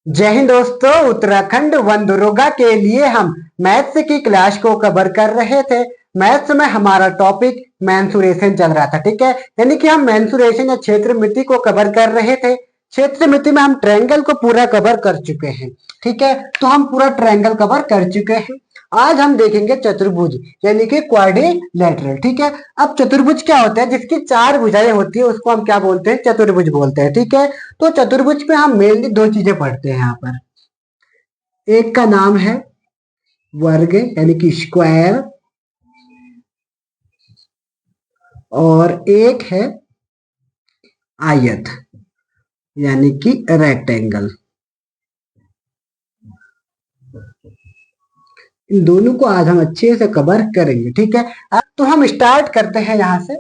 जय हिंद दोस्तों। उत्तराखंड वन दरोगा के लिए हम मैथ्स की क्लास को कवर कर रहे थे। मैथ्स में हमारा टॉपिक मेंसुरेशन चल रहा था, ठीक है। यानी कि हम मेंसुरेशन या क्षेत्रमिति को कवर कर रहे थे। क्षेत्रमिति में हम ट्रायंगल को पूरा कवर कर चुके हैं, ठीक है। तो हम पूरा ट्रायंगल कवर कर चुके हैं। आज हम देखेंगे चतुर्भुज यानी कि क्वाड्रिलेटरल, ठीक है। अब चतुर्भुज क्या होता है? जिसकी चार भुजाएं होती है उसको हम क्या बोलते हैं? चतुर्भुज बोलते हैं, ठीक है। तो चतुर्भुज में हम मेनली दो चीजें पढ़ते हैं यहाँ पर। एक का नाम है वर्ग यानी कि स्क्वायर, और एक है आयत यानी कि रेक्टेंगल। इन दोनों को आज हम अच्छे से कवर करेंगे, ठीक है। अब तो हम स्टार्ट करते हैं यहां से।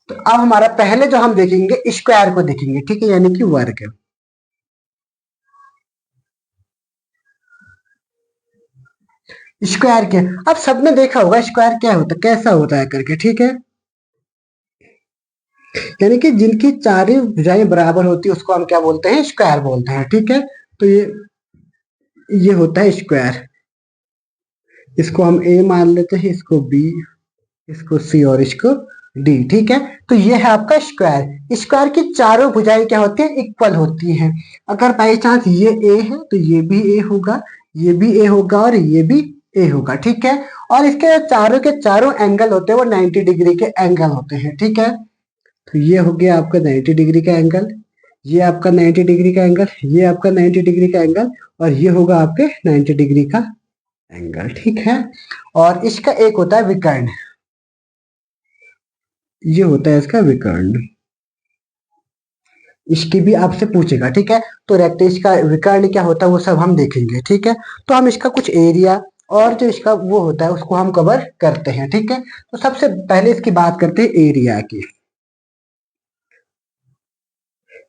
तो अब हमारा पहले जो हम देखेंगे स्क्वायर को देखेंगे, ठीक है, यानी कि वर्ग। स्क्वायर क्या? अब सबने देखा होगा स्क्वायर क्या होता है, कैसा होता है करके, ठीक है। यानी कि जिनकी चारों भुजाएं बराबर होती है उसको हम क्या बोलते हैं? स्क्वायर बोलते हैं, ठीक है। तो ये होता है स्क्वायर। इसको हम ए मान लेते हैं, इसको बी, इसको सी और इसको डी, ठीक है। तो ये है आपका स्क्वायर। स्क्वायर की चारों भुजाएं क्या होती है? इक्वल होती हैं। अगर बाई चांस ये ए है तो ये भी ए होगा, ये भी ए होगा और ये भी ए होगा, ठीक है। और इसके चारों के चारों एंगल होते हैं वो 90 डिग्री के एंगल होते हैं, ठीक है। तो ये हो गया आपका 90 डिग्री का एंगल, ये आपका 90 डिग्री का एंगल, ये आपका 90 डिग्री का एंगल, और ये होगा आपके 90 डिग्री का एंगल, ठीक है। और इसका एक होता है विकर्ण, ये होता है इसका विकर्ण। इसकी भी आपसे पूछेगा, ठीक है। तो रेक्ट इसका विकर्ण क्या होता है वो सब हम देखेंगे, ठीक है। तो हम इसका कुछ एरिया और जो इसका वो होता है उसको हम कवर करते हैं, ठीक है। तो सबसे पहले इसकी बात करते हैं एरिया की।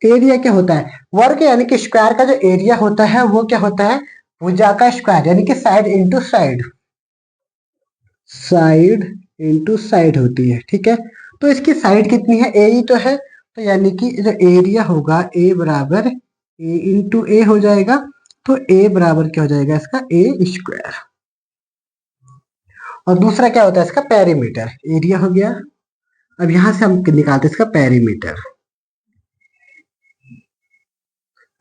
एरिया क्या होता है? वर्ग यानी कि स्क्वायर का जो एरिया होता है वो क्या होता है? भुजा का स्क्वायर यानी कि side into side, side into side होती है, ठीक है। तो इसकी साइड कितनी है? ए ही तो है। तो यानी कि जो एरिया होगा ए बराबर ए इंटू ए हो जाएगा। तो ए बराबर क्या हो जाएगा इसका? ए स्क्वायर। और दूसरा क्या होता है इसका? पेरीमीटर। एरिया हो गया। अब यहां से हम निकालते हैं इसका पेरीमीटर।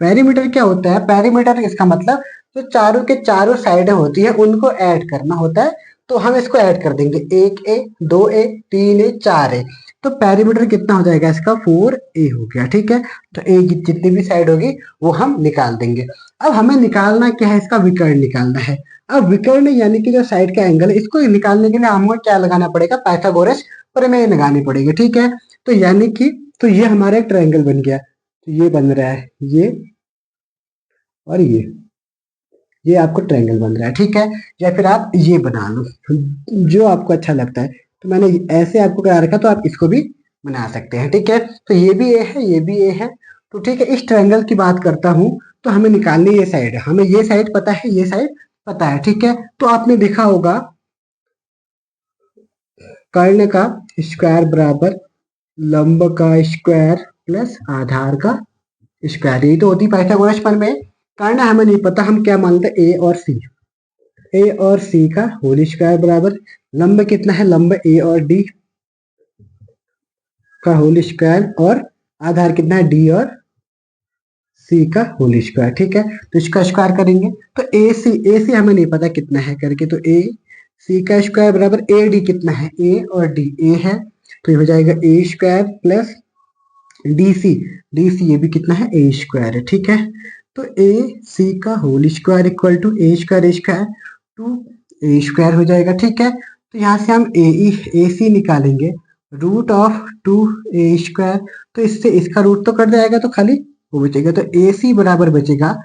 पेरीमीटर क्या होता है? पेरीमीटर इसका मतलब जो चारों के चारों साइडें होती है उनको ऐड करना होता है। तो हम इसको ऐड कर देंगे, एक ए, दो ए, तीन ए, चार ए। तो पेरीमीटर कितना हो जाएगा इसका? 4a हो गया, ठीक है। तो ए की जितनी भी साइड होगी वो हम निकाल देंगे। अब हमें निकालना क्या है? इसका विकर्ण निकालना है। अब विकर्ण यानी कि जो साइड का एंगल है इसको निकालने के लिए हमको क्या लगाना पड़ेगा? पाइथागोरस प्रमेय लगानी पड़ेगी, ठीक है। तो यानी कि तो ये हमारा एक ट्रायंगल बन गया। तो ये बन रहा है ये और ये आपको ट्रायंगल बन रहा है, ठीक है। या फिर आप ये बना लो, जो आपको अच्छा लगता है। तो मैंने ऐसे आपको करा रखा, तो आप इसको भी बना सकते हैं, ठीक है। तो ये भी ए है, ये भी ए है। तो ठीक है, इस ट्रायंगल की बात करता हूं। तो हमें निकालनी ये साइड है, हमें ये साइड पता है, ये साइड पता है, ठीक है। तो आपने देखा होगा कर्ण का स्क्वायर बराबर लंब का स्क्वायर प्लस आधार का स्क्वायर। यही तो होती है पाइथागोरस प्रमेय। कर्ण हमें नहीं पता, हम क्या मानते हैं? ए और सी। ए और सी का होल स्क्वायर बराबर लंब कितना है? लंब ए और डी का होल स्क्वायर, और आधार कितना है? डी और सी का होल स्क्वायर, ठीक है। तो इसका स्क्वायर करेंगे तो ए सी हमें नहीं पता कितना है करके, तो ए सी का स्क्वायर बराबर ए डी कितना है? ए और डी, ए है तो ये हो जाएगा ए स्क्वायर प्लस डी सी ये भी कितना है? ए स्क्वायर है, ठीक है। तो ए सी का whole square equal to A square two A square हो जाएगा, ठीक है। तो यहाँ से हम ए सी निकालेंगे, root of two A square. तो इससे इसका रूट तो कट जाएगा तो खाली वो बचेगा। तो ए सी बराबर बचेगा,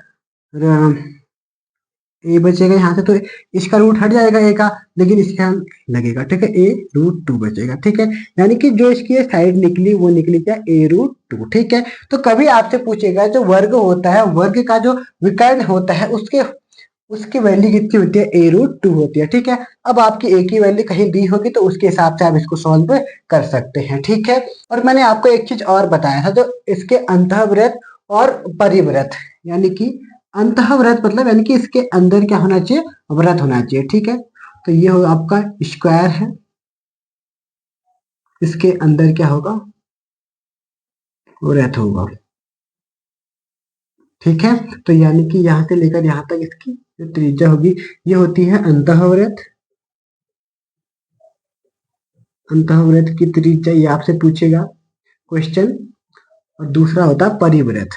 ए बचेगा यहाँ से, तो इसका रूट हट जाएगा ए का, लेकिन इसका लगेगा, ठीक है। ए रूट टू बचेगा, ठीक है। यानी कि जो इसकी साइड निकली वो निकली क्या? ए रूट टू, ठीक है। तो कभी आपसे पूछेगा जो वर्ग होता है, वर्ग का जो विकर्ण होता है उसके उसकी वैल्यू कितनी होती है, a√2 होती है। ठीक है, अब आपकी a की वैल्यू कहीं दी होगी तो उसके हिसाब से आप इसको सॉल्व कर सकते हैं। ठीक है, और मैंने आपको एक चीज और बताया था, जो इसके अंतःवृत्त और परिवृत्त, यानी कि अंतःवृत्त मतलब यानी कि इसके अंदर क्या होना चाहिए, वृत्त होना चाहिए। ठीक है, तो ये हो आपका स्क्वायर है, इसके अंदर क्या होगा, वृत्त होगा। ठीक है, तो यानी कि यहां से लेकर यहां तक इसकी जो त्रिज्या होगी ये होती है अंतःवृत्त। अंतःवृत्त की त्रिज्या ये आपसे पूछेगा क्वेश्चन। और दूसरा होता है परिवृत्त,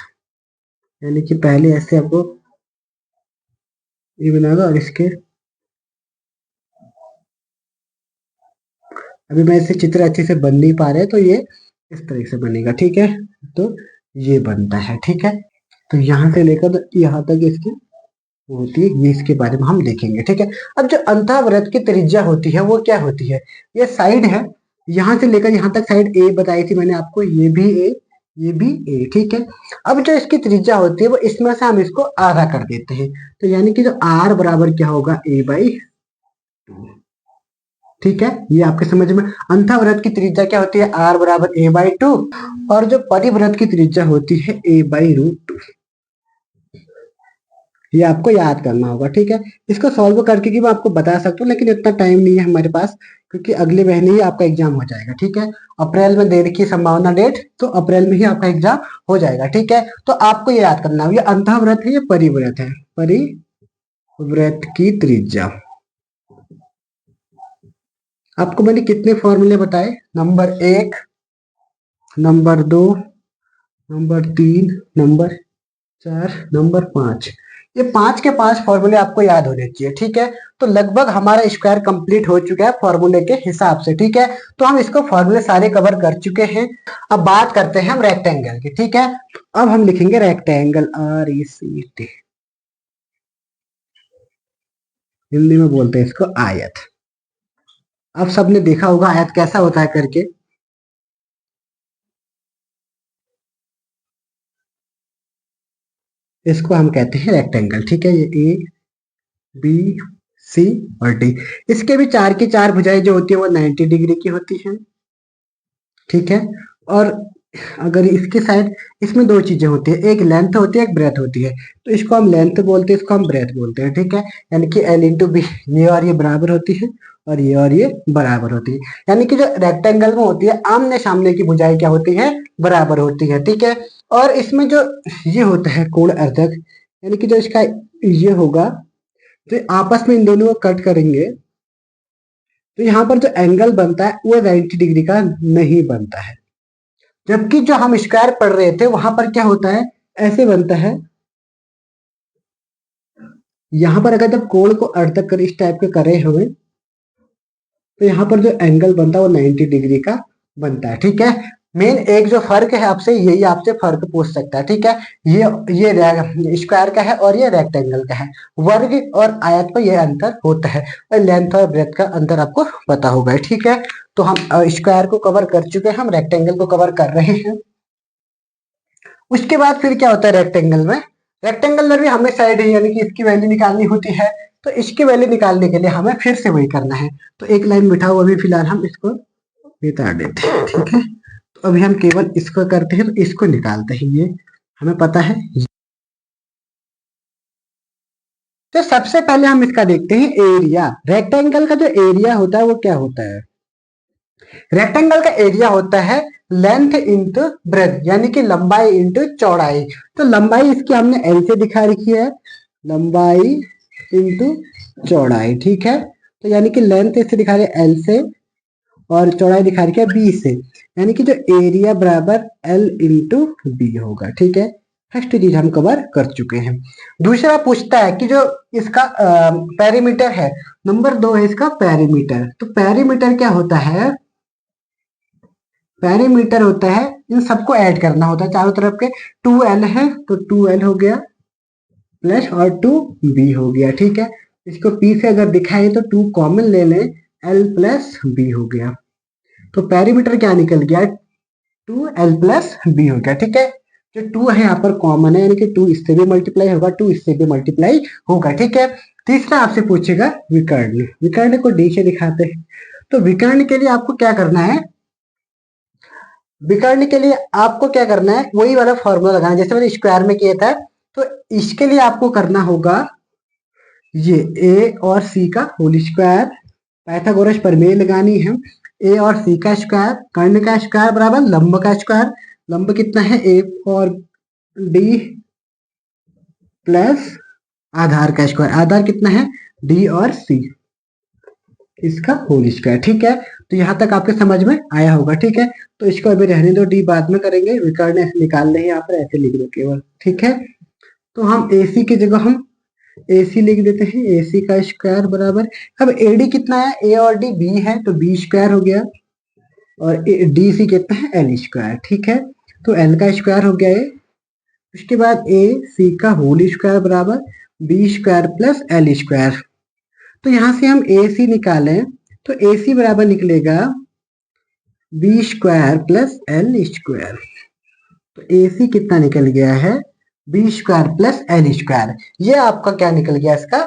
यानी कि पहले ऐसे आपको ये बनाएगा और इसके, अभी मैं इसे चित्र अच्छे से बन नहीं पा रहे तो ये इस तरह से बनेगा। ठीक है, तो ये बनता है। ठीक है, तो यहाँ से लेकर यहाँ तक इसकी होती है, ये इसके बारे में हम देखेंगे। ठीक है, अब जो अंतःवृत्त की त्रिज्या होती है वो क्या होती है, ये साइड है, यहाँ से लेकर यहाँ तक साइड ए बताई थी मैंने आपको, ये भी ए, ये भी ए। ठीक है, अब जो इसकी त्रिज्या होती है वो इसमें से हम इसको आधा कर देते हैं, तो यानी कि जो आर बराबर क्या होगा, a/2। ठीक है, ये आपके समझ में। अंतःवृत्त की त्रिज्या क्या होती है, आर बराबर a/2, और जो परिवृत्त की त्रिज्या होती है a/√2। ये आपको याद करना होगा। ठीक है, इसको सॉल्व करके कि मैं आपको बता सकता हूँ, लेकिन इतना टाइम नहीं है हमारे पास, क्योंकि अगले महीने ही आपका एग्जाम हो जाएगा। ठीक है, अप्रैल में देने की संभावना डेट, तो अप्रैल में ही आपका एग्जाम हो जाएगा। ठीक है, तो आपको ये याद करना है, ये अंतःवृत्त है, ये परिवृत्त है। परिवृत्त की त्रिज्या, आपको मैंने कितने फॉर्मूले बताए, number 1, number 2, number 3, number 4, number 5, ये 5 के 5 फॉर्मूले आपको याद होने चाहिए। ठीक है, तो लगभग हमारा स्क्वायर कंप्लीट हो चुका है फॉर्मूले के हिसाब से। ठीक है, तो हम इसको फॉर्मूले सारे कवर कर चुके हैं। अब बात करते हैं हम रेक्टेंगल की। ठीक है, अब हम लिखेंगे रेक्टेंगल, RECT, हिंदी में बोलते हैं इसको आयत। अब सबने देखा होगा आयत कैसा होता है करके, इसको हम कहते हैं रेक्टेंगल। ठीक है, ये बी, सी और डी, इसके भी चार की चार भुजाएं जो होती है वो 90 डिग्री की होती है। ठीक है, और अगर इसके साइड, इसमें दो चीजें होती है, एक लेंथ होती है, एक ब्रेथ होती है, तो इसको हम लेंथ बोलते हैं, इसको हम ब्रेथ बोलते हैं। ठीक है, यानी कि L/B, ये और ये बराबर होती है, और ये और ये बराबर होती है, यानी कि जो रेक्टेंगल में होती है आमने सामने की भुजाएं क्या होती है, बराबर होती है। ठीक है, और इसमें जो ये होता है कोण अर्धक, यानी कि जो इसका ये होगा, तो आपस में इन दोनों को कट करेंगे तो यहाँ पर जो एंगल बनता है वो 90 डिग्री का नहीं बनता है, जबकि जो हम स्क्वायर पढ़ रहे थे वहां पर क्या होता है, ऐसे बनता है। यहाँ पर अगर जब कोण को अर्धक कर इस टाइप के करे हुए, तो यहाँ पर जो एंगल बनता है वो 90 डिग्री का बनता है। ठीक है, मेन एक जो फर्क है आपसे, यही आपसे फर्क पूछ सकता है। ठीक है, ये स्क्वायर का है और ये रेक्टेंगल का है, वर्ग और आयत पर यह अंतर होता है, और लेंथ और ब्रेथ का अंतर आपको पता होगा। ठीक है, तो हम स्क्वायर को कवर कर चुके हैं, हम रेक्टेंगल को कवर कर रहे हैं। उसके बाद फिर क्या होता है रेक्टेंगल में, रेक्टेंगल में भी हमें साइड है, यानी कि इसकी वैल्यू निकालनी होती है, तो इसकी वैल्यू निकालने के लिए हमें फिर से वही करना है, तो एक लाइन बिठा हुआ, अभी फिलहाल हम इसको मिटा देते हैं। ठीक है, तो अभी हम केवल इसको करते हैं, तो इसको निकालते हैं, ये हमें पता है। तो सबसे पहले हम इसका देखते हैं एरिया। रेक्टेंगल का जो एरिया होता है वो क्या होता है, रेक्टेंगल का एरिया होता है लेंथ इंटू ब्रेथ, यानी कि लंबाई इंटू चौड़ाई। तो लंबाई इसकी हमने एल से दिखा रखी है, लंबाई इंटू चौड़ाई। ठीक है, तो यानी कि लेंथ इसे दिखा रहे एल से, और चौड़ाई दिखा रखी है बी से, यानी कि जो एरिया बराबर एल इंटू बी होगा। ठीक है, फर्स्ट चीज हम कवर कर चुके हैं। दूसरा पूछता है कि जो इसका पेरीमीटर है, नंबर 2 है इसका पेरीमीटर। तो पेरीमीटर क्या होता है, पेरीमीटर होता है, इन सबको ऐड करना होता है चारों तरफ के। 2L है तो 2L हो गया, प्लस और 2B हो गया। ठीक है, इसको P से अगर दिखाए तो 2 कॉमन ले लें, L प्लस B हो गया, तो पेरीमीटर क्या निकल गया, 2L प्लस B हो गया। ठीक है, जो 2 है यहाँ पर कॉमन है, यानी कि 2 इससे भी मल्टीप्लाई होगा, 2 इससे भी मल्टीप्लाई होगा। ठीक है, तीसरा आपसे पूछेगा विकर्ण। विकर्ण को डी से दिखाते हैं। तो विकर्ण के लिए आपको क्या करना है, विकर्ण के लिए आपको क्या करना है, वही वाला फॉर्मूला लगाना जैसे मैंने स्क्वायर में किया था। तो इसके लिए आपको करना होगा ये ए और सी का होल स्क्वायर, पाइथागोरस प्रमेय लगानी है। ए और सी का स्क्वायर, कर्ण का स्क्वायर बराबर लंब का स्क्वायर। लंब कितना है, ए और डी प्लस आधार का स्क्वायर, आधार कितना है, डी और सी, इसका होल स्क्वायर। ठीक है, तो यहां तक आपके समझ में आया होगा। ठीक है, तो इसको अभी रहने दो, डी बाद में करेंगे, विकर्ण ऐसे निकाल रहे हैं यहाँ पर, ऐसे लिख दो केवल। ठीक है, तो हम ए सी की जगह हम ए सी लिख देते हैं, ए सी का स्क्वायर बराबर, अब ए डी कितना है, ए और डी बी है तो बी स्क्वायर हो गया, और डी सी कितना है, एल स्क्वायर। ठीक है, तो एल का स्क्वायर हो गया ए, उसके बाद ए सी का होल स्क्वायर बराबर B square plus L square. तो यहां से हम ए सी निकालें तो ए सी बराबर निकलेगा B square plus L square. तो ए सी कितना निकल गया है, B square plus L square. ये आपका क्या निकल गया, इसका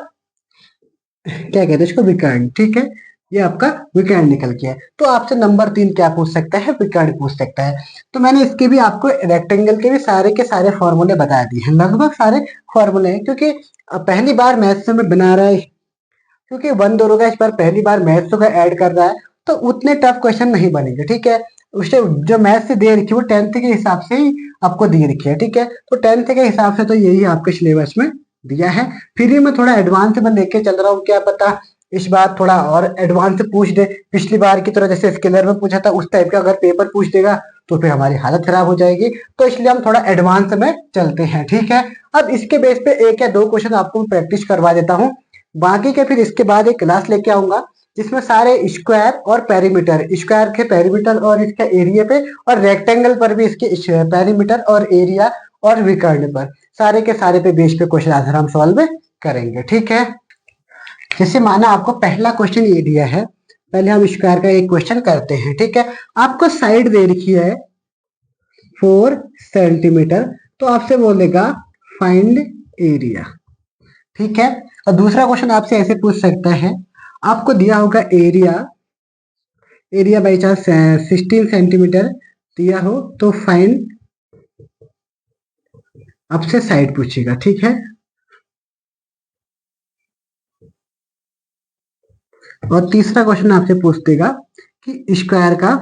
क्या कहते हैं इसको, विकर्ण। ठीक है, ये आपका विकर्ण निकल गया। तो आपसे नंबर 3 क्या पूछ सकता है, विकर्ण पूछ सकता है। तो मैंने इसके भी आपको रेक्टेंगल के भी सारे के सारे फॉर्मूले बता दिए हैं, लगभग सारे फॉर्मूले हैं, क्योंकि पहली बार मैथ्स में बना रहा है, क्योंकि 1 2 का इस बार पहली बार मैथ्स का ऐड कर रहा है, तो उतने टफ क्वेश्चन नहीं बनेंगे। ठीक है, उससे जो मैथ्स से दे रखी है वो 10th के हिसाब से ही आपको दे रखी है। ठीक है, तो 10th के हिसाब से तो यही आपके सिलेबस में दिया है। फिर मैं थोड़ा एडवांस में लेके चल रहा हूँ, क्या पता इस बार थोड़ा और एडवांस से पूछ दे, पिछली बार की तरह जैसे स्केलर में पूछा था उस टाइप का अगर पेपर पूछ देगा तो फिर हमारी हालत खराब हो जाएगी। तो इसलिए हम थोड़ा एडवांस में चलते हैं। ठीक है, अब इसके बेस पे 1 या 2 क्वेश्चन आपको प्रैक्टिस करवा देता हूँ, बाकी के फिर इसके बाद एक क्लास लेके आऊंगा जिसमें सारे स्क्वायर और पेरीमीटर, स्क्वायर के पेरीमीटर और इसके एरिया पे, और रेक्टेंगल पर भी इसके पेरीमीटर और एरिया और विकर्ण पर, सारे के सारे पे बेस पे क्वेश्चन आंसर हम सॉल्व करेंगे। ठीक है, जैसे माना आपको पहला क्वेश्चन ये दिया है, पहले हम स्क्वायर का एक क्वेश्चन करते हैं। ठीक है, आपको साइड दे रखी है 4 सेंटीमीटर, तो आपसे बोलेगा फाइंड एरिया। ठीक है, और दूसरा क्वेश्चन आपसे ऐसे पूछ सकता है, आपको दिया होगा area, area by chance 16 centimetre दिया हो तो फाइंड, आपसे साइड पूछेगा। ठीक है, और तीसरा क्वेश्चन आपसे पूछ देगा कि स्क्वायर का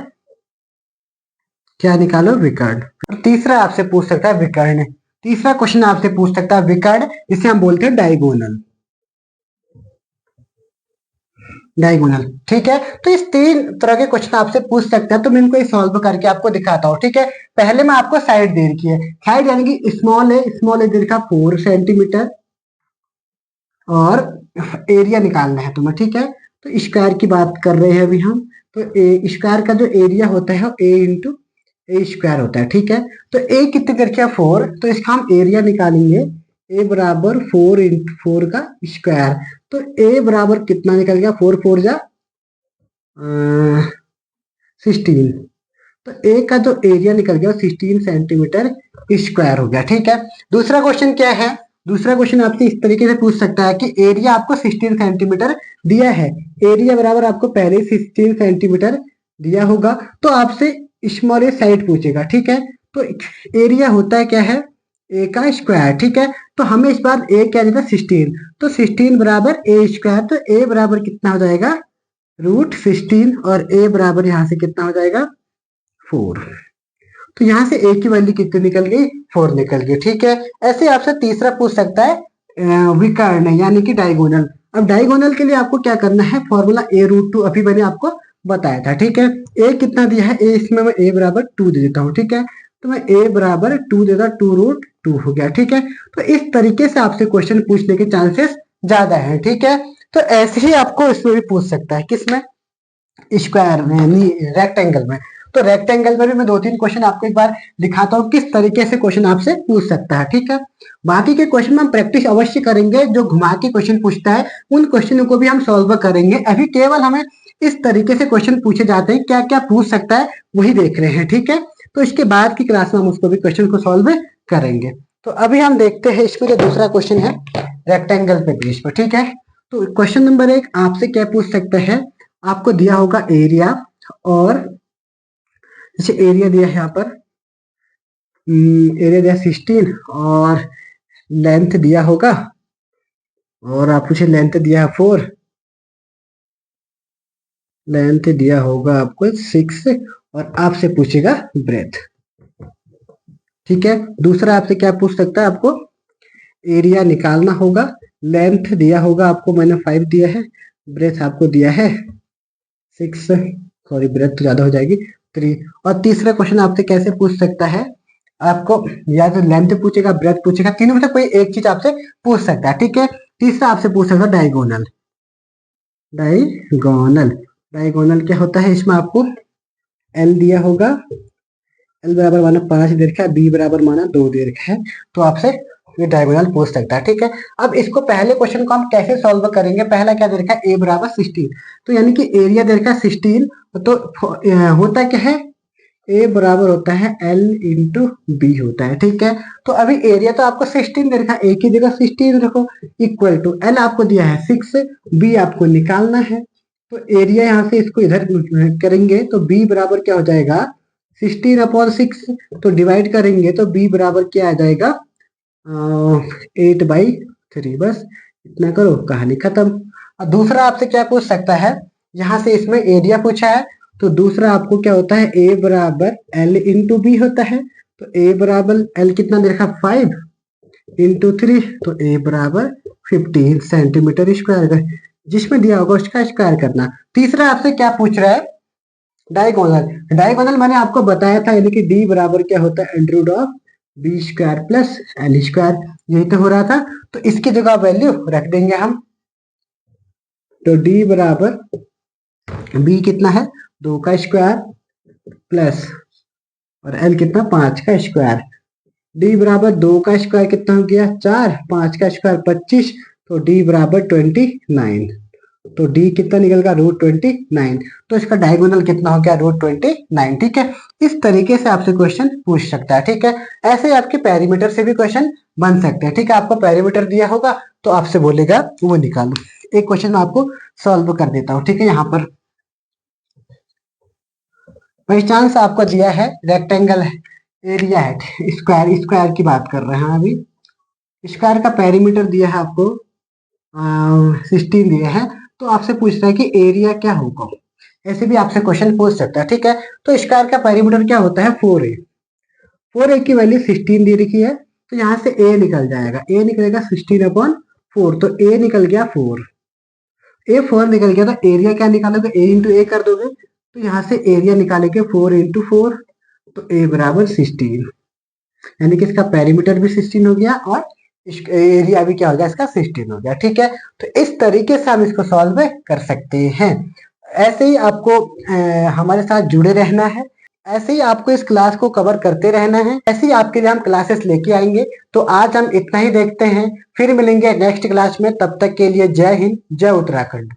क्या निकालो, विकर्ण। और तीसरा आपसे पूछ सकता है विकर्ण, तीसरा क्वेश्चन आपसे पूछ सकता है विकर्ण, जिसे हम बोलते हैं डायगोनल। डायगोनल, ठीक है, तो इस 3 तरह के क्वेश्चन आपसे पूछ सकते हैं, तो मैं इनको सॉल्व करके आपको दिखाता हूँ। ठीक है, पहले मैं आपको साइड दे रखी है, साइड यानी कि स्मॉल है, स्मॉल है दे रखा 4 सेंटीमीटर, और एरिया निकालना है तुम्हें। ठीक है, तो स्क्वायर की बात कर रहे हैं अभी हम, तो स्क्वायर का जो एरिया होता है ए इंटू ए स्क्वायर होता है। ठीक है, तो ए कितने करके 4, तो इसका हम एरिया निकालेंगे, ए बराबर 4 इंटू 4 का स्क्वायर। तो ए बराबर कितना निकल गया, 4 4 जा 16, तो ए का जो एरिया निकल गया 16 सेंटीमीटर स्क्वायर हो गया। ठीक है, दूसरा क्वेश्चन क्या है, दूसरा क्वेश्चन आपसे इस तरीके से पूछ सकता है कि एरिया आपको 16 सेंटीमीटर दिया है, एरिया बराबर आपको पहले 16 सेंटीमीटर दिया होगा, तो आपसे स्मॉल ए साइड पूछेगा। ठीक है, तो एरिया होता है क्या है, ए का स्क्वायर। ठीक है, तो हमें इस बार ए क्या देता है, 16, तो 16 बराबर ए स्क्वायर, तो ए बराबर कितना हो जाएगा, √16, और ए बराबर यहां से कितना हो जाएगा, 4। तो यहां से ए की वैल्यू कितनी निकल गई, 4 निकल गई। ठीक है, ऐसे आपसे तीसरा पूछ सकता है विकर्ण यानी कि डायगोनल। अब डायगोनल के लिए आपको क्या करना है, फॉर्मूला a√2 अभी मैंने आपको बताया था। ठीक है, ए कितना दिया है, ए इसमें मैं a बराबर 2 दे देता हूँ। ठीक है, तो मैं a बराबर 2 देता, 2√2 हो गया। ठीक है, तो इस तरीके से आपसे क्वेश्चन पूछने के चांसेस ज्यादा है। ठीक है, तो ऐसे ही आपको इसमें भी पूछ सकता है, किसमें, स्क्वायर में, रेक्टेंगल में। तो रेक्टेंगल में भी मैं 2-3 क्वेश्चन आपको एक बार दिखाता हूँ किस तरीके से क्वेश्चन आपसे पूछ सकता है। ठीक है, बाकी के क्वेश्चन में हम प्रैक्टिस अवश्य करेंगे, जो घुमा के क्वेश्चन पूछता है उन क्वेश्चनों को भी हम सॉल्व करेंगे। अभी केवल हमें इस तरीके से क्वेश्चन पूछे जाते हैं, क्या क्या पूछ सकता है वही देख रहे हैं। ठीक है, तो इसके बाद की क्लास में हम उसको भी क्वेश्चन को सॉल्व करेंगे। तो अभी हम देखते हैं इसमें जो दूसरा क्वेश्चन है रेक्टेंगल पे बेस पर, ठीक है। तो क्वेश्चन नंबर 1 आपसे क्या पूछ सकते हैं, आपको दिया होगा एरिया, और जैसे एरिया दिया है यहाँ पर, एरिया दिया 16 और लेंथ दिया होगा, और आप पूछे लेंथ दिया है 4, लेंथ दिया होगा आपको 6, और आपसे पूछेगा ब्रेथ, ठीक है। दूसरा आपसे क्या पूछ सकता है, आपको एरिया निकालना होगा, लेंथ दिया होगा आपको, मैंने 5 दिया है, ब्रेथ आपको दिया है 6, सॉरी ब्रेथ तो ज्यादा हो जाएगी 3। और तीसरा क्वेश्चन आपसे कैसे पूछ सकता है, आपको या तो लेंथ पूछेगा ब्रेथ पूछेगा, तीनों में से कोई एक चीज आपसे पूछ सकता है, ठीक है। तीसरा आपसे पूछ सकता है डायगोनल, डायगोनल डायगोनल क्या होता है, इसमें आपको एल दिया होगा, एल बराबर माना 5 दे रखा है, बी बराबर माना 2 दे रखा है, तो आपसे ये डायगोनल पूछ सकता है, ठीक है। अब इसको पहले क्वेश्चन को हम कैसे सॉल्व करेंगे, पहला क्या दे रखा है, ए बराबर 16, तो यानी कि एरिया दे रखा है 16, तो होता क्या है, ए बराबर होता है एल इंटू बी होता है, ठीक है। तो अभी एरिया तो आपको 16 दे रखा है, ए की जगह 16 रखो, इक्वल टू एल आपको दिया है 6, बी आपको निकालना है, तो एरिया यहाँ से इसको इधर करेंगे तो बी बराबर क्या हो जाएगा 16/6, तो डिवाइड करेंगे तो बी बराबर क्या आ जाएगा 8/3, बस इतना करो कहानी खत्म। और दूसरा आपसे क्या पूछ सकता है, यहाँ से इसमें एरिया पूछा है, तो दूसरा आपको क्या होता है, ए बराबर एल इंटू बी होता है, तो ए बराबर एल कितना दे रखा 5 इंटू 3, तो ए बराबर 15 सेंटीमीटर स्क्वायर, जिसमें दिया होगा उसका स्क्वायर करना। तीसरा आपसे क्या पूछ रहा है, डायगोनल। डायगोनल मैंने आपको बताया था, यानी कि डी बराबर क्या होता है under root of B square plus L square, यही तो हो रहा था, तो इसकी जगह वैल्यू रख देंगे हम, तो डी बराबर बी कितना है 2 का स्क्वायर प्लस, और एल कितना 5 का स्क्वायर, डी बराबर 2 का स्क्वायर कितना हो गया 4, 5 का स्क्वायर 25, तो डी बराबर 29, तो डी कितना निकल गया √29, तो इसका डायगोनल कितना हो गया √29, ठीक है। इस तरीके से आपसे क्वेश्चन पूछ सकता है, ठीक है। ऐसे ही आपके पेरीमीटर से भी क्वेश्चन बन सकते हैं, ठीक है। आपको पेरीमीटर दिया होगा तो आपसे बोलेगा वो निकालो, एक क्वेश्चन मैं आपको सॉल्व कर देता हूँ, ठीक है। यहाँ पर पहचान से आपको दिया है रेक्टेंगल है, एरिया है, स्क्वायर, स्क्वायर की बात कर रहे हैं अभी, स्क्वायर का पेरीमीटर दिया है आपको 16 दिया है, तो आपसे पूछ रहा है कि एरिया क्या होगा, ऐसे भी आपसे क्वेश्चन पूछ सकता है, ठीक है। तो स्क्वायर का पेरीमीटर क्या होता है 4a, 4a की वैल्यू 16 दे रखी है, तो यहाँ से a निकल जाएगा, a निकलेगा 16/4, तो a निकल गया 4, ए 4 निकल गया, तो एरिया क्या निकालोगे, ए इंटू ए कर दोगे, तो यहाँ से एरिया निकालेंगे 4 इंटू 4, तो ए बराबर 16, यानी कि इसका पेरीमीटर भी 16 हो गया और एरिया भी क्या हो गया इसका 16 हो गया, ठीक है। तो इस तरीके से हम इसको सॉल्व कर सकते हैं। ऐसे ही आपको हमारे साथ जुड़े रहना है, ऐसे ही आपको इस क्लास को कवर करते रहना है, ऐसे ही आपके लिए हम क्लासेस लेके आएंगे। तो आज हम इतना ही देखते हैं, फिर मिलेंगे नेक्स्ट क्लास में, तब तक के लिए जय हिंद, जय उत्तराखंड।